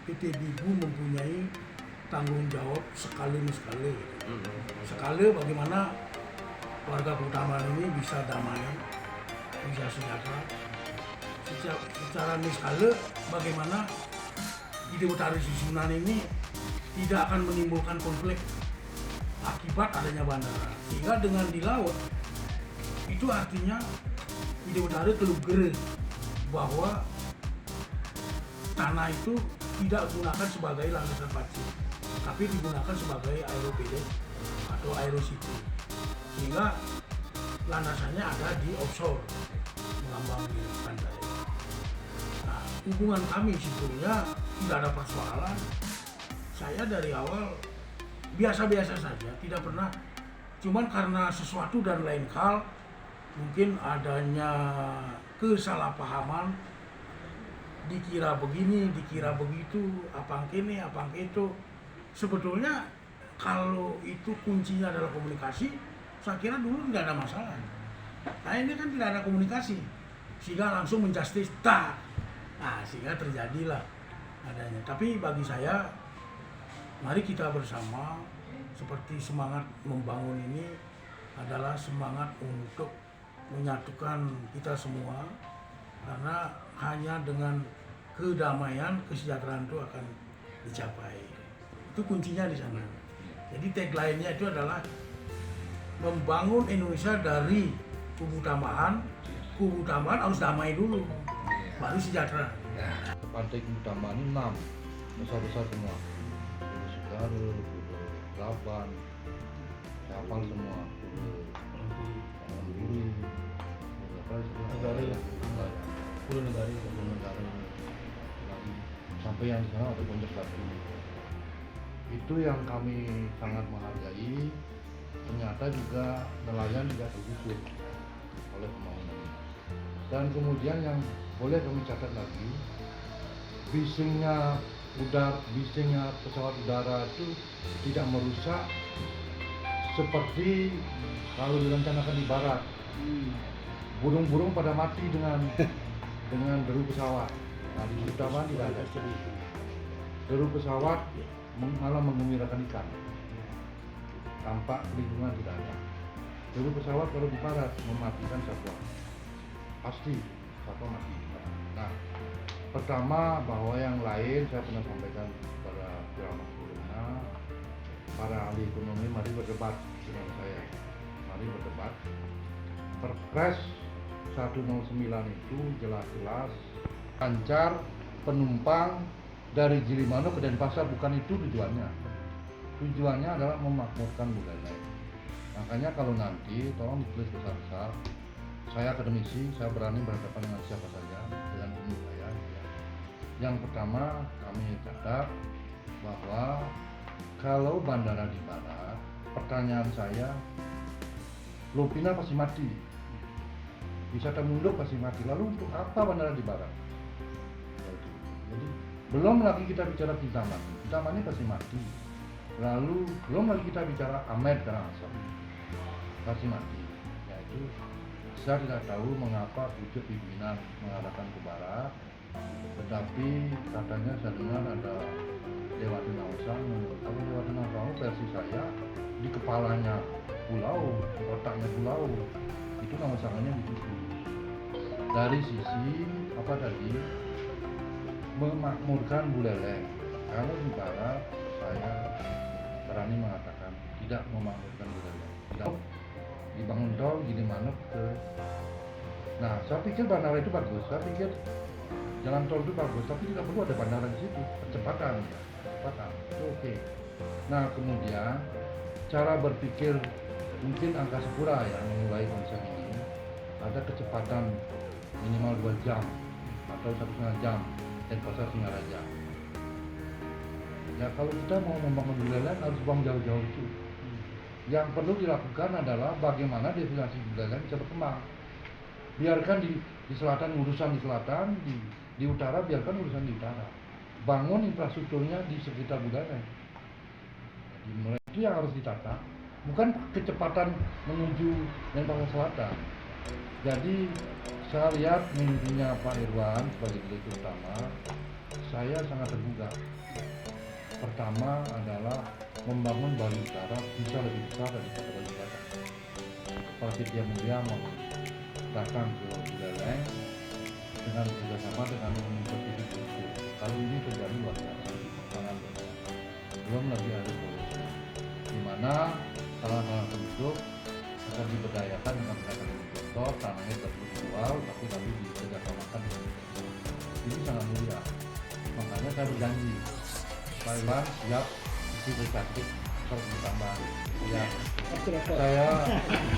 PT Bibu mempunyai tanggung jawab sekali sekali. Sekali bagaimana warga keutamaan ini bisa damai, bisa sejahtera. Secara niskala bagaimana ide utara susunan ini tidak akan menimbulkan konflik akibat adanya bandara. Sehingga dengan di laut itu artinya ide utara teluk gere bahwa tanah itu tidak digunakan sebagai landasan pacu, tapi digunakan sebagai aeropede atau aerosity. Sehingga landasannya ada di offshore, mengambang di pantai. Nah, hubungan kami sebetulnya tidak ada persoalan. Saya dari awal biasa-biasa saja, tidak pernah. Cuman karena sesuatu dan lain hal, mungkin adanya kesalahpahaman, dikira begini, dikira begitu, apa ini, apa itu. Sebetulnya kalau itu kuncinya adalah komunikasi, saya kira dulu tidak ada masalah. Nah ini kan tidak ada komunikasi, sehingga langsung menjustis tak. Nah sehingga terjadilah adanya. Tapi bagi saya, mari kita bersama, seperti semangat membangun ini adalah semangat untuk menyatukan kita semua, karena hanya dengan kedamaian, kesejahteraan itu akan dicapai. Itu kuncinya di sana. Jadi tagline-nya itu adalah membangun Indonesia dari keutamaan harus damai dulu, baru sejahtera. Pantai keutamaan ini 6 besar-besar semua. Segaru, Laban, Capang semua. Pulau Negari, sampai yang di sana ada Puncak Batu. Itu yang kami sangat menghargai. Ternyata juga nelayan tidak tergusur oleh pembangunan ini. Dan kemudian yang boleh kami catat lagi, bisingnya pesawat udara itu tidak merusak seperti kalau direncanakan di barat. Burung-burung pada mati dengan deru pesawat. Nah di utama tidak ada. Deru pesawat malah menggembirakan ikan. Tampak lingkungan tidak ada. Deru pesawat kalau di barat mematikan satwa. Pasti satwa mati. Nah, pertama bahwa yang lain saya pernah sampaikan kepada ceramah sebelumnya, para ahli ekonomi mari berdebat dengan saya. Mari berdebat. Perpres 109 itu jelas-jelas lancar penumpang dari Gilimanuk ke Denpasar, bukan itu tujuannya. Tujuannya adalah memakmurkan budaya. Makanya kalau nanti tolong ditulis besar-besar. Saya akademisi, saya berani berhadapan dengan siapa saja, dengan umur saya. Yang pertama kami catat bahwa kalau bandara di barat, pertanyaan saya, Lupina pasti mati, wisata Munduk pasti mati. Lalu untuk apa bandara di barat? Jadi belum lagi kita bicara Kintamani pasti mati. Lalu belum lagi kita bicara Amed Karangasem pasti mati. Yaitu saya tidak tahu mengapa wujud pimpinan mengadakan ke barat, tetapi katanya saya dengar ada Dewati Nawasang. Kalau Dewati Nawasang versi saya di kepalanya pulau, di otaknya pulau, itu Nawasangannya begitu. Dari sisi apa tadi, memakmurkan Buleleng. Kalau di barat saya berani mengatakan tidak memakmurkan Buleleng. Tidak dibangun tol Gilimanuk ke. Nah, saya pikir bandara itu bagus. Saya pikir jalan tol itu bagus, tapi tidak perlu ada bandara di situ. Percepatan, itu oke. Nah, kemudian cara berpikir mungkin Angkasa Pura yang memulai konsep ini, ada kecepatan minimal 2 jam atau 1,5 jam Denpasar Singaraja. Ya kalau kita mau membangun Buleleng harus buang jauh-jauh itu. Yang perlu dilakukan adalah bagaimana destinasi Buleleng bisa berkembang. Biarkan di selatan urusan di selatan, di utara biarkan urusan di utara. Bangun infrastrukturnya di sekitar Buleleng. Jadi mulai itu yang harus ditata, bukan kecepatan menuju Denpasar Selatan. Jadi saya lihat mimpinya Pak Irwan sebagai direktur utama saya sangat terbuka. Pertama adalah membangun Bali Utara bisa lebih besar daripada Bali Selatan. Seperti dia mau datang ke Buleleng dengan bekerjasama dengan Universitas Kultur. Kalau ini terjadi luar biasa, sangat luar biasa. Belum lagi ada solusi, di mana salah penduduk akan diberdayakan dengan menggunakan investor, tanahnya terjual, tapi kami dikerjasamakan dengan investor. Ini sangat mulia. Makanya saya berjanji, Thailand siap isi bercantik serta tambah. Ya,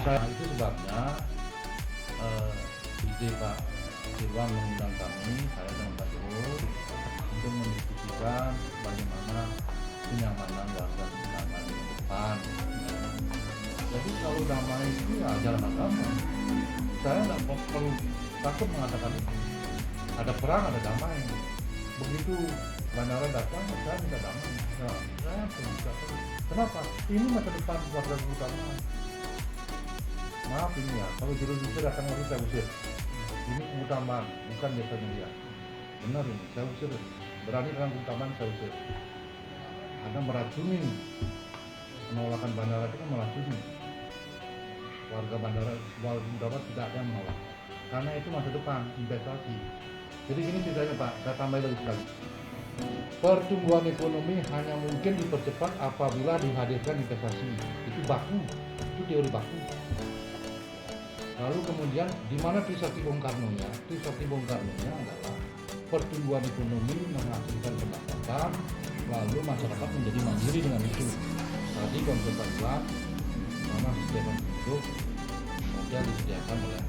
saya itu sebabnya ide Pak Irwan mengundang kami, saya dan Pak Jero, untuk mendiskusikan bagaimana kenyamanan warga keamanan di depan. Jadi kalau damai itu ya jalan agama. Saya tidak perlu takut mengatakan itu. Ada perang, ada damai. Begitu bandara datang, saya minta damai. Nah, saya terbuka. Kenapa? Ini masa depan warga utama. Maaf ini ya, kalau Jero Yusir akan lagi saya usir. Ini keutamaan, bukan desanya dia. Benar ini, saya usir. Berani dengan keutamaan saya usir. Karena meracuni. Penolakan bandara itu kan meracuni. Warga bandara udara tidak ada yang menolak. Karena itu masa depan, investasi. Jadi gini ceritanya Pak, saya tambahin lagi sekali. Pertumbuhan ekonomi hanya mungkin dipercepat apabila dihadirkan investasi. Itu baku, itu teori baku. Lalu kemudian di mana Trisakti Bung Karno-nya? Trisakti Bung Karno-nya adalah pertumbuhan ekonomi menghasilkan pendapatan, lalu masyarakat menjadi mandiri dengan itu. Tadi konsep Islam, mana disediakan penduduk, kemudian disediakan oleh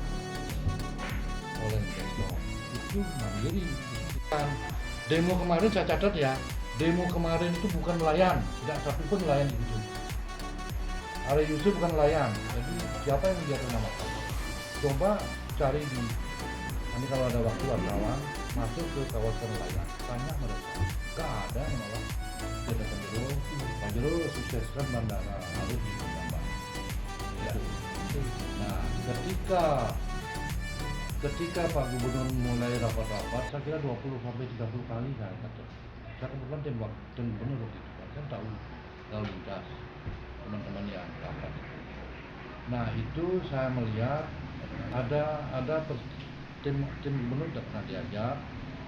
investor. Itu mandiri. Demo kemarin saya catat ya, demo kemarin itu bukan nelayan, tidak satu pun nelayan di situ. Ari Yusuf bukan nelayan, jadi siapa yang dia namakan? Coba cari di, nanti kalau ada waktu wartawan masuk ke kawasan nelayan, tanya mereka, gak ada yang nolak. Dia datang dulu, Pak Jero sukseskan bandara harus ditambah. Ya. Nah, ketika Pak Gubernur mulai rapat-rapat, saya kira 20-30 kali saya kata. Saya kebetulan tim gubernur waktu itu, kan tahu lalu lintas teman-teman yang rapat itu. Nah itu saya melihat ada tim gubernur tidak pernah diajak.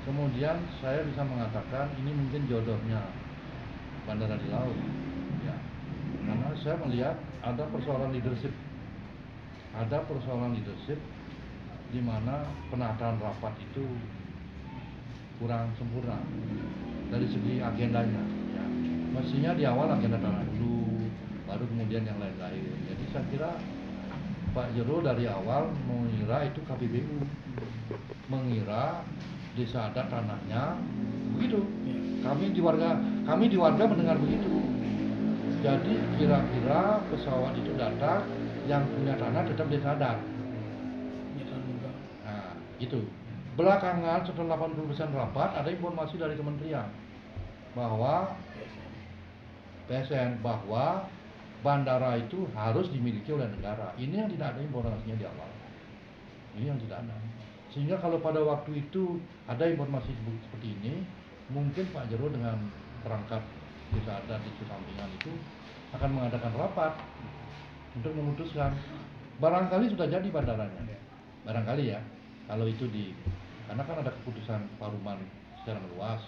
Kemudian saya bisa mengatakan ini mungkin jodohnya bandara di laut. Ya. Karena saya melihat ada persoalan leadership. Di mana penataan rapat itu kurang sempurna dari segi agendanya. Ya. Mestinya di awal agenda tanah dulu, baru kemudian yang lain-lain. Jadi saya kira Pak Jero dari awal mengira itu KPBU, mengira desa adat tanahnya begitu. Kami di warga mendengar begitu. Jadi kira-kira pesawat itu datang, yang punya tanah tetap desa adat. Nah, itu. Belakangan setelah 80% rapat ada informasi dari kementerian bahwa PSN bahwa bandara itu harus dimiliki oleh negara. Ini yang tidak ada informasinya di awal. Ini yang tidak ada. Sehingga kalau pada waktu itu ada informasi seperti ini, mungkin Pak Jero dengan perangkat desa adat di sampingan itu akan mengadakan rapat untuk memutuskan. Barangkali sudah jadi bandaranya. Barangkali ya. Kalau itu karena kan ada keputusan Paruman secara luas.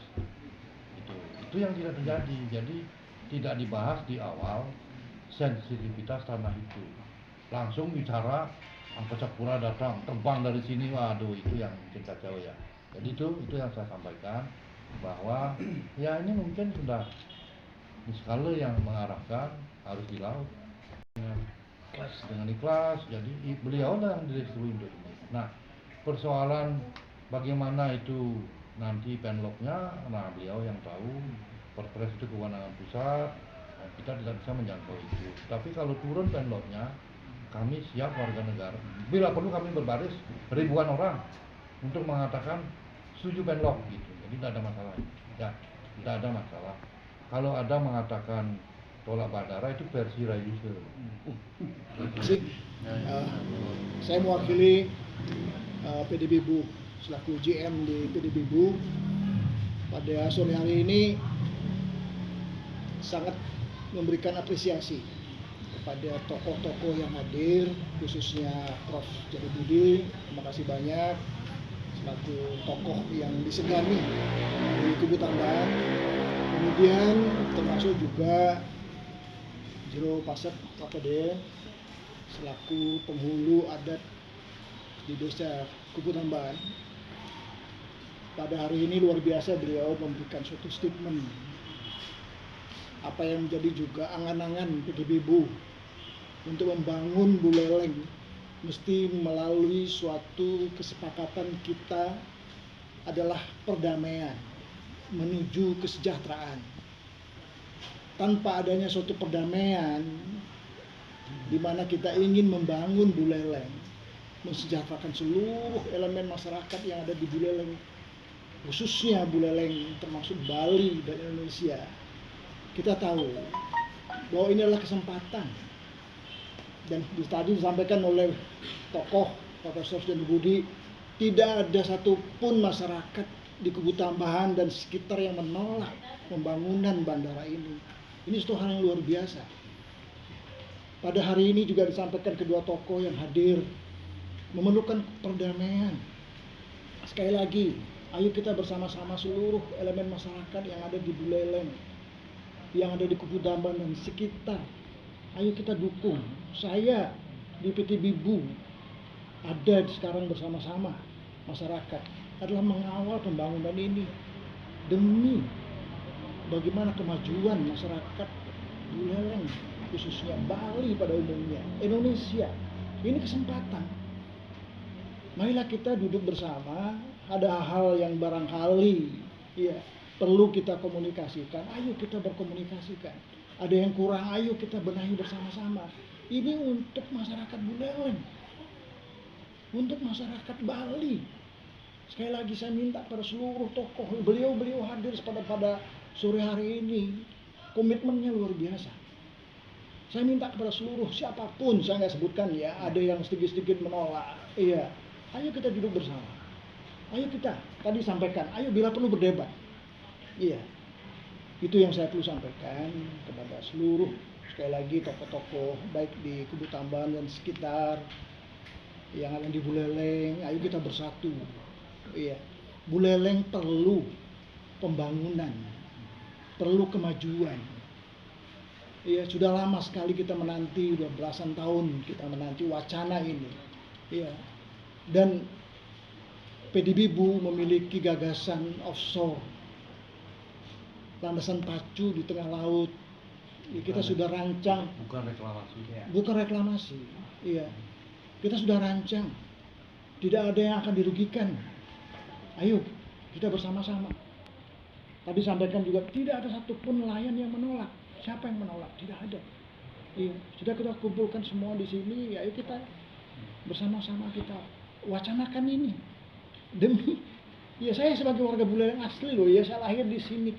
Itu yang tidak terjadi. Jadi tidak dibahas di awal sensitivitas tanah itu. Langsung bicara Angkasa Pura datang, terbang dari sini, waduh itu yang mungkin kacau ya. Jadi itu yang saya sampaikan bahwa ya ini mungkin sudah skala yang mengarahkan harus di laut dengan ikhlas. Jadi beliau lah yang direstui untuk ini. Nah persoalan bagaimana itu nanti penloknya, nah beliau yang tahu. Perpres itu kewenangan pusat, nah, kita tidak bisa menjangkau itu. Tapi kalau turun penloknya, kami siap warga negara. Bila perlu kami berbaris ribuan orang untuk mengatakan setuju penlok gitu. Jadi tidak ada masalah. Ya, tidak ada masalah. Kalau ada mengatakan tolak bandara itu versi Rayuser. Saya mewakili PDB BU selaku GM di PDB BU. pada sore hari ini sangat memberikan apresiasi kepada tokoh-tokoh yang hadir, khususnya Prof. Jody Budi. Terima kasih banyak selaku tokoh yang disegani di Kubu Tambahan. Kemudian termasuk juga Jero Pasek KPD selaku penghulu adat di Desa Kubu Tambahan. Pada hari ini luar biasa beliau memberikan suatu statement apa yang menjadi juga angan-angan PDB-Bu untuk membangun Buleleng mesti melalui suatu kesepakatan kita adalah perdamaian menuju kesejahteraan. Tanpa adanya suatu perdamaian di mana kita ingin membangun Buleleng, mensejahterakan seluruh elemen masyarakat yang ada di Buleleng, khususnya Buleleng termasuk Bali dan Indonesia. Kita tahu bahwa ini adalah kesempatan, dan tadi disampaikan oleh tokoh Profesor Jody Budi, tidak ada satupun masyarakat di Kubu Tambahan dan sekitar yang menolak pembangunan bandara ini. Ini suatu hal yang luar biasa. Pada hari ini juga disampaikan kedua tokoh yang hadir memerlukan perdamaian. Sekali lagi, ayo kita bersama-sama seluruh elemen masyarakat yang ada di Buleleng, yang ada di Kubu Tambahan dan sekitar. Ayo kita dukung. Saya di PTB-Bu ada sekarang bersama-sama masyarakat adalah mengawal pembangunan ini demi bagaimana kemajuan masyarakat Buleleng, khususnya Bali pada umumnya, Indonesia. Ini kesempatan. Marilah kita duduk bersama. Ada hal yang barangkali perlu kita komunikasikan. Ayo kita berkomunikasikan. Ada yang kurang, ayo kita benahi bersama-sama. Ini untuk masyarakat Buleleng, untuk masyarakat Bali. Sekali lagi saya minta pada seluruh tokoh, beliau hadir pada sore hari ini, komitmennya luar biasa. Saya minta kepada seluruh siapapun, saya nggak sebutkan ya, ada yang sedikit-sedikit menolak. Iya, ayo kita duduk bersama. Ayo kita, tadi sampaikan, ayo bila perlu berdebat. Iya, itu yang saya perlu sampaikan kepada seluruh, sekali lagi tokoh-tokoh, baik di Kubu Tambahan dan sekitar, yang ada di Buleleng, ayo kita bersatu. Iya, Buleleng perlu pembangunan, perlu kemajuan. Iya, sudah lama sekali kita menanti, udah belasan tahun kita menanti wacana ini. Iya, dan PDB-Bu memiliki gagasan offshore, landasan pacu di tengah laut. Kita sudah rancang. Bukan reklamasi. Iya, kita sudah rancang. Tidak ada yang akan dirugikan. Ayo kita bersama-sama. Tadi sampaikan juga tidak ada satupun nelayan yang menolak. Siapa yang menolak? Tidak ada. Iya, sudah kita kumpulkan semua di sini. Ayo kita bersama-sama kita wacanakan ini. Demi, ya saya sebagai warga Buleleng asli loh, ya saya lahir di sini.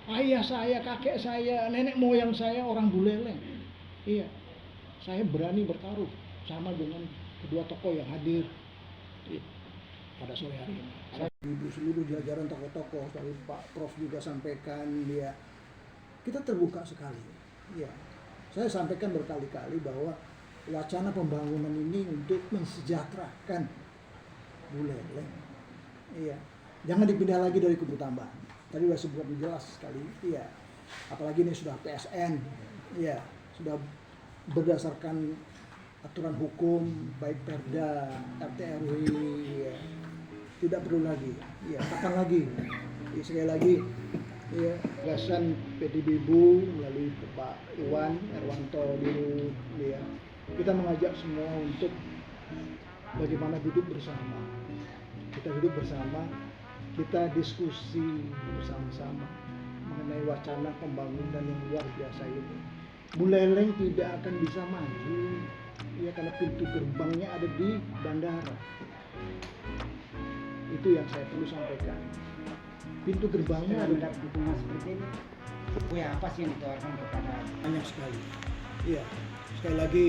Ayah saya, kakek saya, nenek moyang saya orang Buleleng. Iya, saya berani bertaruh sama dengan kedua tokoh yang hadir pada sore hari ini. Ibu seluruh jajaran tokoh-tokoh, tadi Pak Prof juga sampaikan, kita terbuka sekali. Iya, saya sampaikan berkali-kali bahwa wacana pembangunan ini untuk mensejahterakan Buleleng. Iya, jangan dipindah lagi dari Kubu Tambahan. Tadi sudah sebut jelas sekali. Iya, apalagi ini sudah PSN. Iya, sudah berdasarkan aturan hukum, baik Perda, RT RW. Iya. Tidak perlu lagi. Iya, kapan lagi? Iya, sekali lagi. Iya, gagasan PDB-Bu melalui Pak Iwan Erwanto dulu. Iya, kita mengajak semua untuk bagaimana duduk bersama. Kita duduk bersama, kita diskusi bersama-sama mengenai wacana pembangunan yang luar biasa ini. Buleleng tidak akan bisa maju, ya, karena pintu gerbangnya ada di bandara. Itu yang saya perlu sampaikan. Pintu gerbangnya ada. Mendapat dukungan seperti ini, apa sih yang ditawarkan kepada? Banyak sekali. Iya, sekali lagi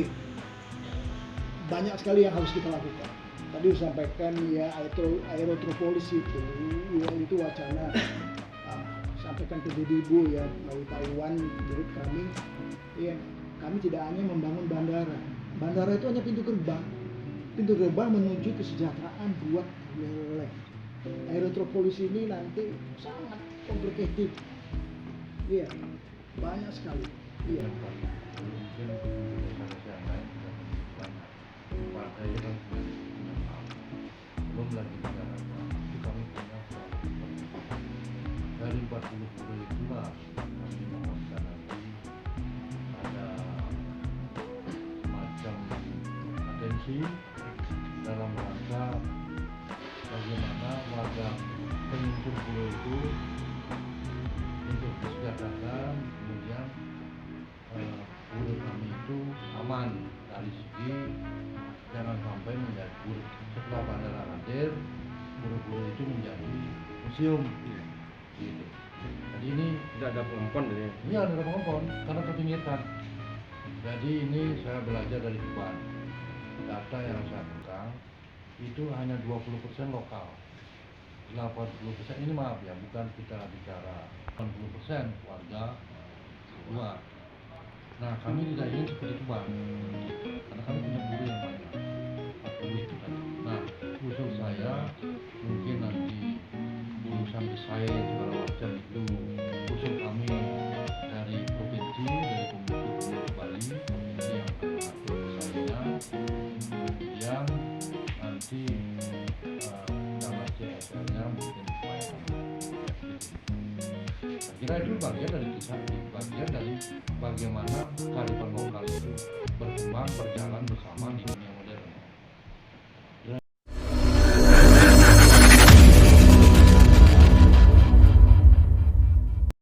banyak sekali yang harus kita lakukan. tadi disampaikan ya aerotropolis itu wacana sampaikan ke Ibu ya melalui Pak Iwan menurut kami ya kami tidak hanya membangun bandara itu hanya pintu gerbang menuju kesejahteraan buat wilayah. Aerotropolis ini nanti sangat complicated, iya banyak sekali, iya. Mungkin desa-desa yang lain sudah banyak partai yang belum lagi bicara itu kami punya dari 40 puluh itulah kami mohonkan nanti ada semacam atensi dalam rangka bagaimana warga penyusun pulau itu untuk disejahterakan, kemudian pulau kami itu aman dari segi jangan sampai menjadi pulau setelah bandara hadir pulau itu menjadi museum gitu. Jadi ini Tidak ada pengompon ya. iya ada pengompon karena kepinggirkan. Jadi ini saya belajar dari Tuban. Data yang saya pegang itu hanya 20% lokal, 80% ini maaf ya, bukan kita bicara 80% warga luar. Nah kami tidak ingin seperti itu Bang, karena kami punya guru yang banyak, 40 itu tadi. Nah usul saya mungkin nanti urusan desain segala macam itu usul kami dari provinsi, dari Komite Bali, provinsi yang mengatur desainnya, kemudian nanti nama CSR-nya mungkin supaya saya kira itu bagian dari kisah, bagian dari bagaimana kearifan lokal itu berkembang berjalan bersama di